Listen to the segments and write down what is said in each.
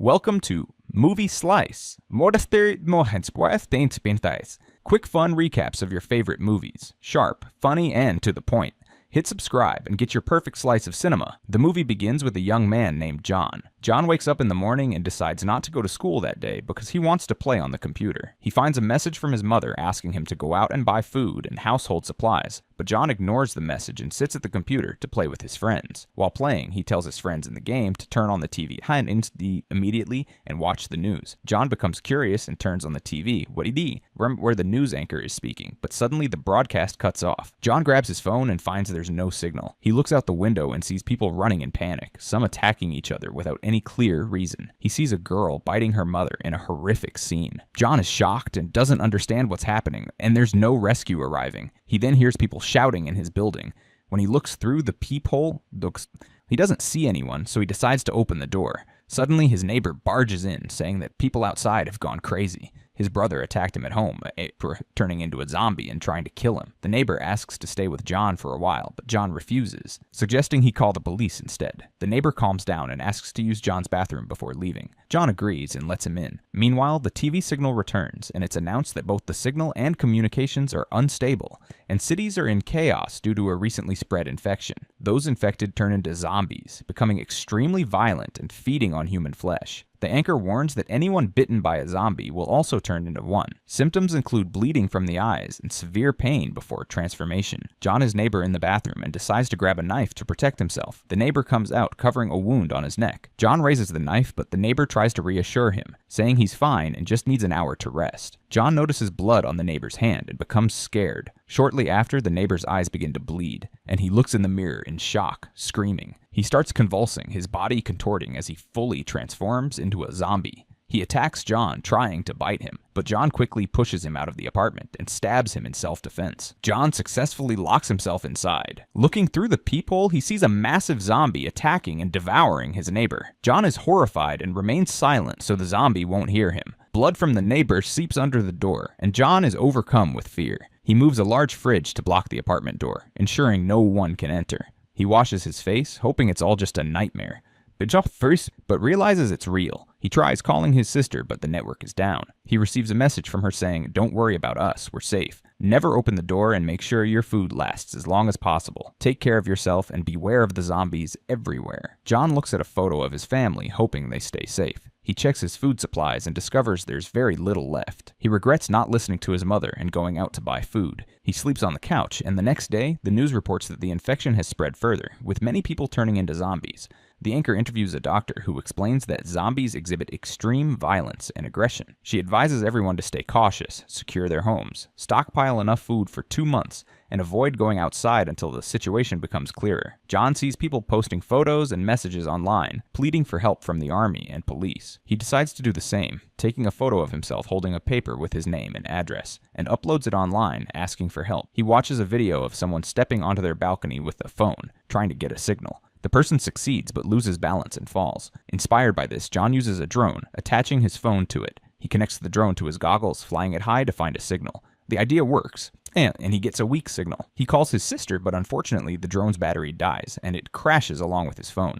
Welcome to Movie Slice. Quick fun recaps of your favorite movies. Sharp, funny, and to the point. Hit subscribe and get your perfect slice of cinema. The movie begins with a young man named John. John wakes up in the morning and decides not to go to school that day because he wants to play on the computer. He finds a message from his mother asking him to go out and buy food and household supplies, but John ignores the message and sits at the computer to play with his friends. While playing, he tells his friends in the game to turn on the TV immediately and watch the news. John becomes curious and turns on the TV, where the news anchor is speaking, but suddenly the broadcast cuts off. John grabs his phone and finds there's no signal. He looks out the window and sees people running in panic, some attacking each other without any clear reason. He sees a girl biting her mother in a horrific scene. John is shocked and doesn't understand what's happening, and there's no rescue arriving. He then hears people shouting in his building. When he looks through the peephole, he doesn't see anyone, so he decides to open the door. Suddenly, his neighbor barges in, saying that people outside have gone crazy. His brother attacked him at home, turning into a zombie and trying to kill him. The neighbor asks to stay with John for a while, but John refuses, suggesting he call the police instead. The neighbor calms down and asks to use John's bathroom before leaving. John agrees and lets him in. Meanwhile, the TV signal returns, and it's announced that both the signal and communications are unstable, and cities are in chaos due to a recently spread infection. Those infected turn into zombies, becoming extremely violent and feeding on human flesh. The anchor warns that anyone bitten by a zombie will also turn into one. Symptoms include bleeding from the eyes and severe pain before transformation. John is neighbor in the bathroom and decides to grab a knife to protect himself. The neighbor comes out covering a wound on his neck. John raises the knife, but the neighbor tries to reassure him, saying he's fine and just needs an hour to rest. John notices blood on the neighbor's hand and becomes scared. Shortly after, the neighbor's eyes begin to bleed, and he looks in the mirror in shock, screaming. He starts convulsing, his body contorting as he fully transforms into a zombie. He attacks John, trying to bite him, but John quickly pushes him out of the apartment and stabs him in self-defense. John successfully locks himself inside. Looking through the peephole, he sees a massive zombie attacking and devouring his neighbor. John is horrified and remains silent so the zombie won't hear him. Blood from the neighbor seeps under the door, and John is overcome with fear. He moves a large fridge to block the apartment door, ensuring no one can enter. He washes his face, hoping it's all just a nightmare, but realizes it's real. He tries calling his sister, but the network is down. He receives a message from her saying, "Don't worry about us, we're safe. Never open the door and make sure your food lasts as long as possible. Take care of yourself and beware of the zombies everywhere." John looks at a photo of his family, hoping they stay safe. He checks his food supplies and discovers there's very little left. He regrets not listening to his mother and going out to buy food. He sleeps on the couch, and the next day, the news reports that the infection has spread further, with many people turning into zombies. The anchor interviews a doctor who explains that zombies exhibit extreme violence and aggression. She advises everyone to stay cautious, secure their homes, stockpile enough food for 2 months, and avoid going outside until the situation becomes clearer. John sees people posting photos and messages online, pleading for help from the army and police. He decides to do the same, taking a photo of himself holding a paper with his name and address, and uploads it online, asking for help. He watches a video of someone stepping onto their balcony with a phone, trying to get a signal. The person succeeds but loses balance and falls. Inspired by this, John uses a drone, attaching his phone to it. He connects the drone to his goggles, flying it high to find a signal. The idea works, and he gets a weak signal. He calls his sister, but unfortunately the drone's battery dies, and it crashes along with his phone.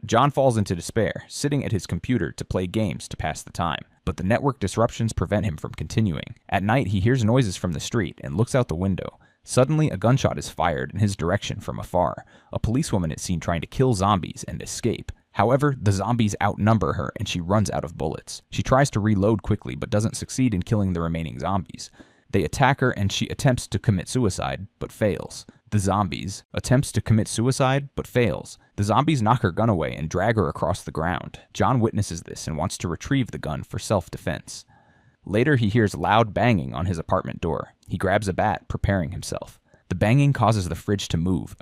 John falls into despair, sitting at his computer to play games to pass the time. But the network disruptions prevent him from continuing. At night, he hears noises from the street and looks out the window. Suddenly, a gunshot is fired in his direction from afar. A policewoman is seen trying to kill zombies and escape. However, the zombies outnumber her and she runs out of bullets. She tries to reload quickly but doesn't succeed in killing the remaining zombies. They attack her and she attempts to commit suicide but fails. The zombies knock her gun away and drag her across the ground. John witnesses this and wants to retrieve the gun for self-defense. Later, he hears loud banging on his apartment door. He grabs a bat, preparing himself. The banging causes the fridge to move,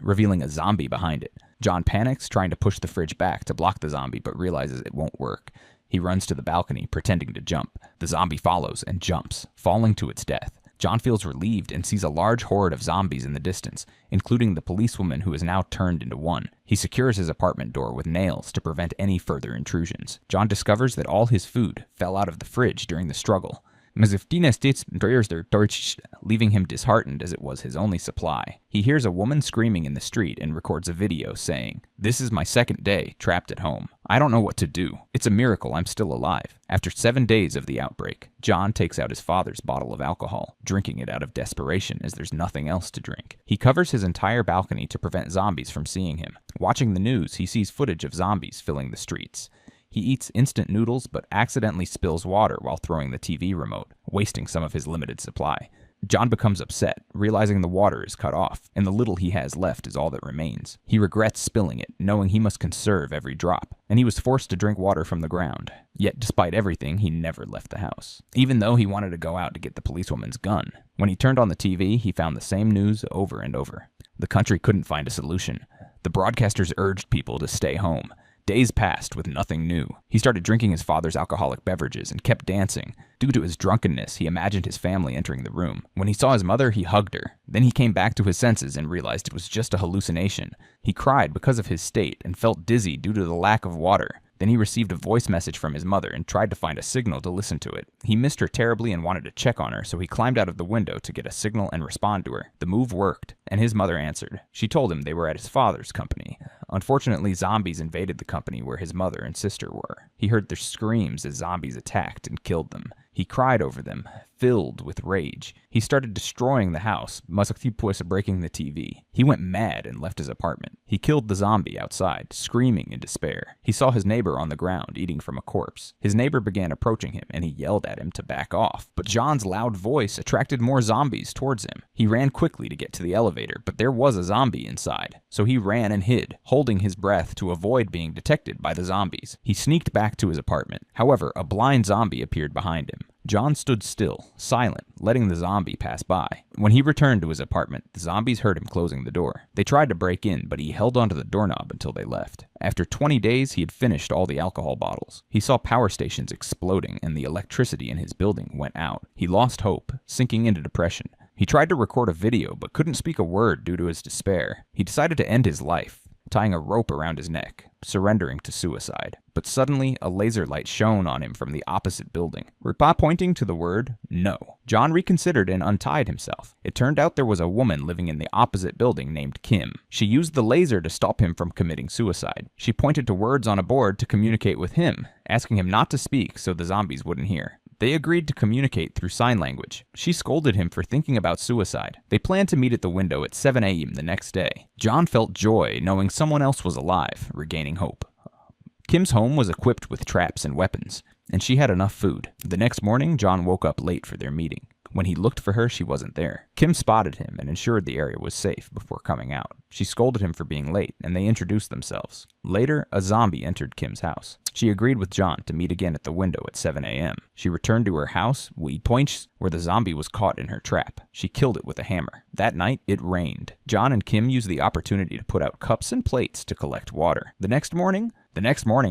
revealing a zombie behind it. John panics, trying to push the fridge back to block the zombie, but realizes it won't work. He runs to the balcony, pretending to jump. The zombie follows and jumps, falling to its death. John feels relieved and sees a large horde of zombies in the distance, including the policewoman who is now turned into one. He secures his apartment door with nails to prevent any further intrusions. John discovers that all his food fell out of the fridge during the struggle. As if Deutsch, leaving him disheartened as it was his only supply. He hears a woman screaming in the street and records a video saying, "This is my second day trapped at home. I don't know what to do. It's a miracle I'm still alive." After 7 days of the outbreak, John takes out his father's bottle of alcohol, drinking it out of desperation as there's nothing else to drink. He covers his entire balcony to prevent zombies from seeing him. Watching the news, he sees footage of zombies filling the streets. He eats instant noodles but accidentally spills water while throwing the TV remote, wasting some of his limited supply. John becomes upset, realizing the water is cut off, and the little he has left is all that remains. He regrets spilling it, knowing he must conserve every drop, and he was forced to drink water from the ground. Yet, despite everything, he never left the house, even though he wanted to go out to get the policewoman's gun. When he turned on the TV, he found the same news over and over. The country couldn't find a solution. The broadcasters urged people to stay home. Days passed with nothing new. He started drinking his father's alcoholic beverages and kept dancing. Due to his drunkenness, he imagined his family entering the room. When he saw his mother, he hugged her. Then he came back to his senses and realized it was just a hallucination. He cried because of his state and felt dizzy due to the lack of water. Then he received a voice message from his mother and tried to find a signal to listen to it. He missed her terribly and wanted to check on her, so he climbed out of the window to get a signal and respond to her. The move worked, and his mother answered. She told him they were at his father's company. Unfortunately, zombies invaded the company where his mother and sister were. He heard their screams as zombies attacked and killed them. He cried over them, filled with rage. He started destroying the house, breaking the TV. He went mad and left his apartment. He killed the zombie outside, screaming in despair. He saw his neighbor on the ground, eating from a corpse. His neighbor began approaching him, and he yelled at him to back off. But John's loud voice attracted more zombies towards him. He ran quickly to get to the elevator, but there was a zombie inside. So he ran and hid, holding his breath to avoid being detected by the zombies. He sneaked back to his apartment. However, a blind zombie appeared behind him. John stood still, silent, letting the zombie pass by. When he returned to his apartment, the zombies heard him closing the door. They tried to break in, but he held onto the doorknob until they left. After 20 days, he had finished all the alcohol bottles. He saw power stations exploding, and the electricity in his building went out. He lost hope, sinking into depression. He tried to record a video, but couldn't speak a word due to his despair. He decided to end his life, tying a rope around his neck, surrendering to suicide. But suddenly, a laser light shone on him from the opposite building, pointing to the word no. John reconsidered and untied himself. It turned out there was a woman living in the opposite building named Kim. She used the laser to stop him from committing suicide. She pointed to words on a board to communicate with him, asking him not to speak so the zombies wouldn't hear. They agreed to communicate through sign language. She scolded him for thinking about suicide. They planned to meet at the window at 7 a.m. the next day. John felt joy knowing someone else was alive, regaining hope. Kim's home was equipped with traps and weapons, and she had enough food. The next morning, John woke up late for their meeting. When he looked for her, she wasn't there. Kim spotted him and ensured the area was safe before coming out. She scolded him for being late, and they introduced themselves. Later, a zombie entered Kim's house. She agreed with John to meet again at the window at 7 a.m. She returned to her house, where the zombie was caught in her trap. She killed it with a hammer. That night, it rained. John and Kim used the opportunity to put out cups and plates to collect water. The next morning,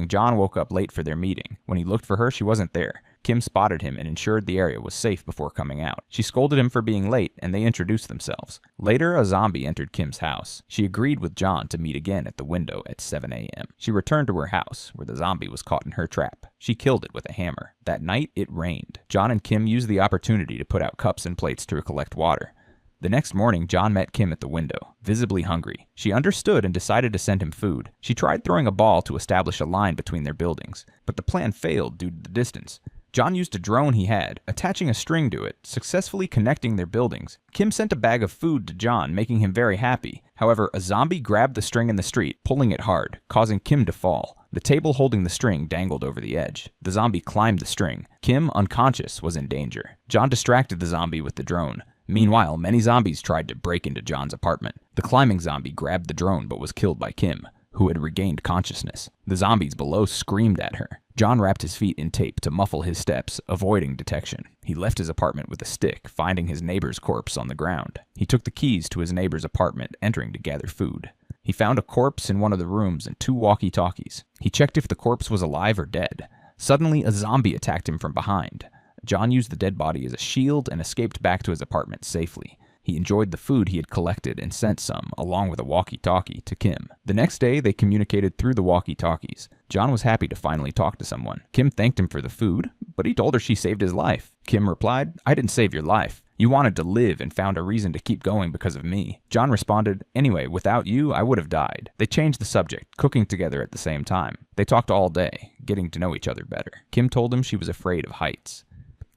John woke up late for their meeting. When he looked for her, she wasn't there. Kim spotted him and ensured the area was safe before coming out. She scolded him for being late, and they introduced themselves. Later, a zombie entered Kim's house. She agreed with John to meet again at the window at 7 a.m. She returned to her house, where the zombie was caught in her trap. She killed it with a hammer. That night, it rained. John and Kim used the opportunity to put out cups and plates to collect water. The next morning, John met Kim at the window, visibly hungry. She understood and decided to send him food. She tried throwing a ball to establish a line between their buildings, but the plan failed due to the distance. John used a drone he had, attaching a string to it, successfully connecting their buildings. Kim sent a bag of food to John, making him very happy. However, a zombie grabbed the string in the street, pulling it hard, causing Kim to fall. The table holding the string dangled over the edge. The zombie climbed the string. Kim, unconscious, was in danger. John distracted the zombie with the drone. Meanwhile, many zombies tried to break into John's apartment. The climbing zombie grabbed the drone but was killed by Kim, who had regained consciousness. The zombies below screamed at her. John wrapped his feet in tape to muffle his steps, avoiding detection. He left his apartment with a stick, finding his neighbor's corpse on the ground. He took the keys to his neighbor's apartment, entering to gather food. He found a corpse in one of the rooms and 2 walkie-talkies. He checked if the corpse was alive or dead. Suddenly, a zombie attacked him from behind. John used the dead body as a shield and escaped back to his apartment safely. He enjoyed the food he had collected and sent some, along with a walkie-talkie, to Kim. The next day, they communicated through the walkie-talkies. John was happy to finally talk to someone. Kim thanked him for the food, but he told her she saved his life. Kim replied, "I didn't save your life. You wanted to live and found a reason to keep going because of me." John responded, "Anyway, without you, I would have died." They changed the subject, cooking together at the same time. They talked all day, getting to know each other better. Kim told him she was afraid of heights.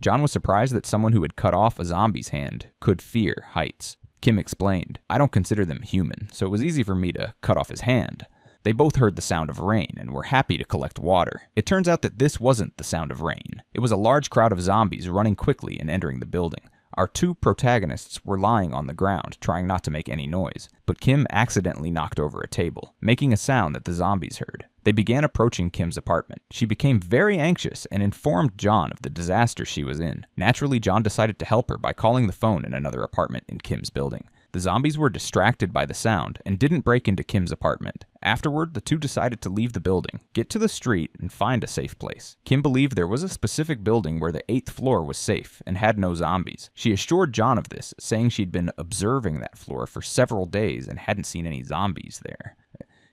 John was surprised that someone who had cut off a zombie's hand could fear heights. Kim explained, "I don't consider them human, so it was easy for me to cut off his hand." They both heard the sound of rain and were happy to collect water. It turns out that this wasn't the sound of rain. It was a large crowd of zombies running quickly and entering the building. Our two protagonists were lying on the ground, trying not to make any noise, but Kim accidentally knocked over a table, making a sound that the zombies heard. They began approaching Kim's apartment. She became very anxious and informed John of the disaster she was in. Naturally, John decided to help her by calling the phone in another apartment in Kim's building. The zombies were distracted by the sound and didn't break into Kim's apartment. Afterward, the two decided to leave the building, get to the street, and find a safe place. Kim believed there was a specific building where the 8th floor was safe and had no zombies. She assured John of this, saying she'd been observing that floor for several days and hadn't seen any zombies there.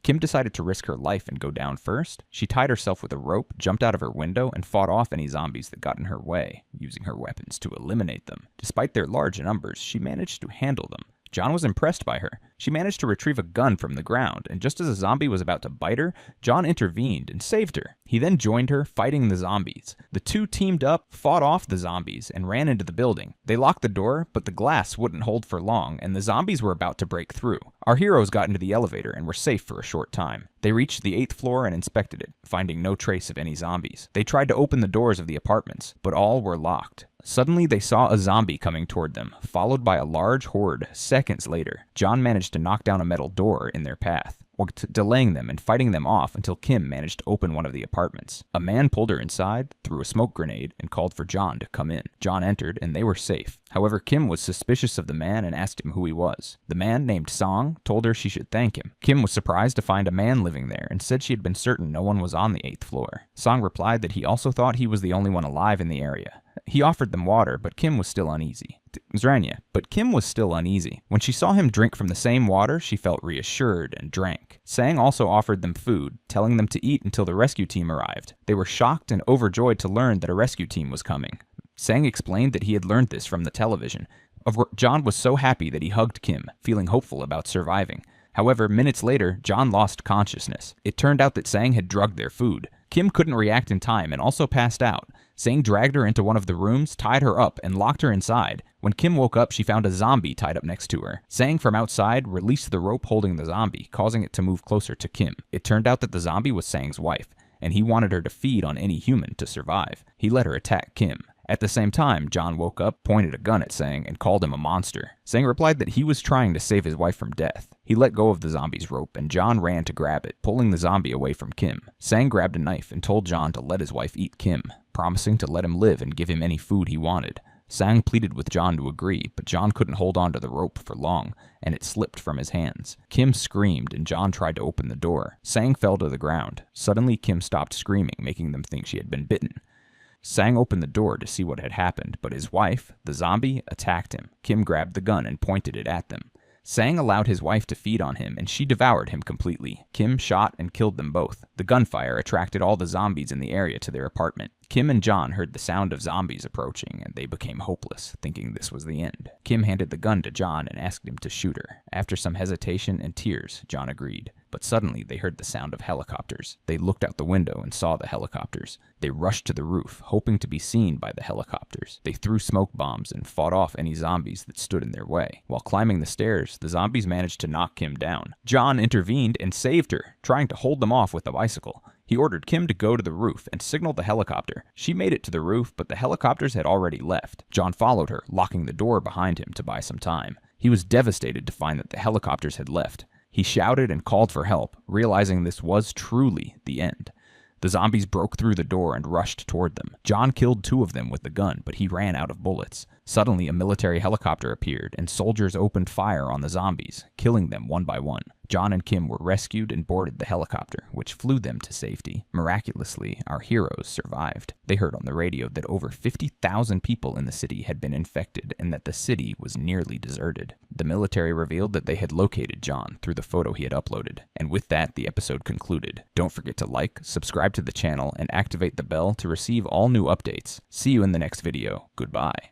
Kim decided to risk her life and go down first. She tied herself with a rope, jumped out of her window, and fought off any zombies that got in her way, using her weapons to eliminate them. Despite their large numbers, she managed to handle them. John was impressed by her. She managed to retrieve a gun from the ground, and just as a zombie was about to bite her, John intervened and saved her. He then joined her, fighting the zombies. The two teamed up, fought off the zombies, and ran into the building. They locked the door, but the glass wouldn't hold for long, and the zombies were about to break through. Our heroes got into the elevator and were safe for a short time. They reached the 8th floor and inspected it, finding no trace of any zombies. They tried to open the doors of the apartments, but all were locked. Suddenly, they saw a zombie coming toward them, followed by a large horde. Seconds later, John managed to knock down a metal door in their path, delaying them and fighting them off until Kim managed to open one of the apartments. A man pulled her inside, threw a smoke grenade, and called for John to come in. John entered, and they were safe. However, Kim was suspicious of the man and asked him who he was. The man, named Song, told her she should thank him. Kim was surprised to find a man living there and said she had been certain no one was on the 8th floor. Song replied that he also thought he was the only one alive in the area. He offered them water, but Kim was still uneasy. When she saw him drink from the same water, she felt reassured and drank. Sang also offered them food, telling them to eat until the rescue team arrived. They were shocked and overjoyed to learn that a rescue team was coming. Sang explained that he had learned this from the television. John was so happy that he hugged Kim, feeling hopeful about surviving. However, minutes later, John lost consciousness. It turned out that Sang had drugged their food. Kim couldn't react in time and also passed out. Sang dragged her into one of the rooms, tied her up, and locked her inside. When Kim woke up, she found a zombie tied up next to her. Sang from outside released the rope holding the zombie, causing it to move closer to Kim. It turned out that the zombie was Sang's wife, and he wanted her to feed on any human to survive. He let her attack Kim. At the same time, John woke up, pointed a gun at Sang, and called him a monster. Sang replied that he was trying to save his wife from death. He let go of the zombie's rope, and John ran to grab it, pulling the zombie away from Kim. Sang grabbed a knife and told John to let his wife eat Kim, promising to let him live and give him any food he wanted. Sang pleaded with John to agree, but John couldn't hold on to the rope for long, and it slipped from his hands. Kim screamed, and John tried to open the door. Sang fell to the ground. Suddenly, Kim stopped screaming, making them think she had been bitten. Sang opened the door to see what had happened, but his wife, the zombie, attacked him. Kim grabbed the gun and pointed it at them. Sang allowed his wife to feed on him, and she devoured him completely. Kim shot and killed them both. The gunfire attracted all the zombies in the area to their apartment. Kim and John heard the sound of zombies approaching, and they became hopeless, thinking this was the end. Kim handed the gun to John and asked him to shoot her. After some hesitation and tears, John agreed. But suddenly they heard the sound of helicopters. They looked out the window and saw the helicopters. They rushed to the roof, hoping to be seen by the helicopters. They threw smoke bombs and fought off any zombies that stood in their way. While climbing the stairs, the zombies managed to knock Kim down. John intervened and saved her, trying to hold them off with a bicycle. He ordered Kim to go to the roof and signaled the helicopter. She made it to the roof, but the helicopters had already left. John followed her, locking the door behind him to buy some time. He was devastated to find that the helicopters had left. He shouted and called for help, realizing this was truly the end. The zombies broke through the door and rushed toward them. John killed 2 of them with the gun, but he ran out of bullets. Suddenly, a military helicopter appeared, and soldiers opened fire on the zombies, killing them one by one. John and Kim were rescued and boarded the helicopter, which flew them to safety. Miraculously, our heroes survived. They heard on the radio that over 50,000 people in the city had been infected and that the city was nearly deserted. The military revealed that they had located John through the photo he had uploaded. And with that, the episode concluded. Don't forget to like, subscribe to the channel, and activate the bell to receive all new updates. See you in the next video. Goodbye.